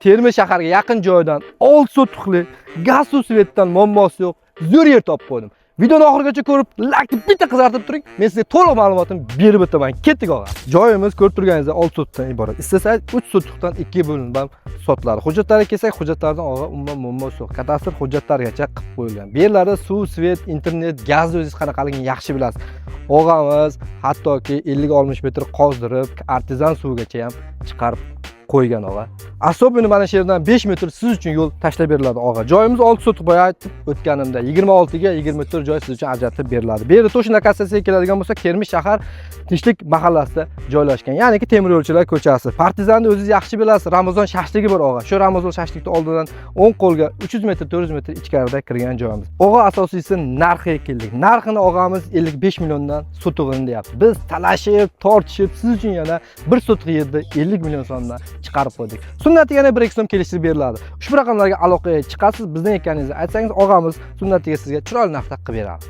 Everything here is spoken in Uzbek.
Termiz shaharga yaqin joydan 6 sotixli gaz suv svetdan muammosi yo'q, zo'r yer topib qo'ydim. Videoni oxirigacha ko'rib, like bitta qizartib turing. Men sizga to'liq ma'lumotni berib o'taman. Ketdik og'a. Joyimiz ko'rib turganingizdek 6 sotixdan iborat. Istasangiz 3 sotixdan 2 bo'linib ham sotiladi. Hujjatlarga kelsak, hujjatlardan og'a umuman muammosi yo'q. Kadastr hujjatlargacha qilib qo'yilgan. Bu yerlarda suv, svet, internet, gazni o'zingiz qanaqaligini yaxshi bilasiz. Og'amiz hattoki 50-60 metr qozdirib, artezan suvgacha ham chiqarib qo'ygan og'a. Asobini mana shu yerdan 5 metr siz uchun yo'l tashlab beriladi og'a. Joyimiz 6 sotik boya aytib o'tganimda 26 ga 24 joy siz uchun ajratib beriladi. Bu yerda Toshina kassasiga keladigan bo'lsa, Termiz shahar Tinchlik mahallasida joylashgan. Ya'niki temir yo'lchilar ko'chasi. Partizanni o'zingiz yaxshi bilasiz, Ramazon shashtligi bor og'a. Shu Ramazon shashlikni oldidan 10 qo'lga 300 metr, 400 metr ichkarida kirgan joyimiz. Og'a asosiysi narxiga keldik. Narxini og'amiz 55 milliondan sotig'ini deyapti. Biz talashib, tortishib siz uchun yana 1 sotiq yerda 50 million so'mdan chiqarib qo'ydik. Sunnatiga yana 1-2 so'm kelishtirib beriladi. Ushbu raqamlarga aloqaga chiqasiz, bizdan ekaningizni aytsangiz, og'amiz sunnatiga sizga chiroyli narxda qilib beradi.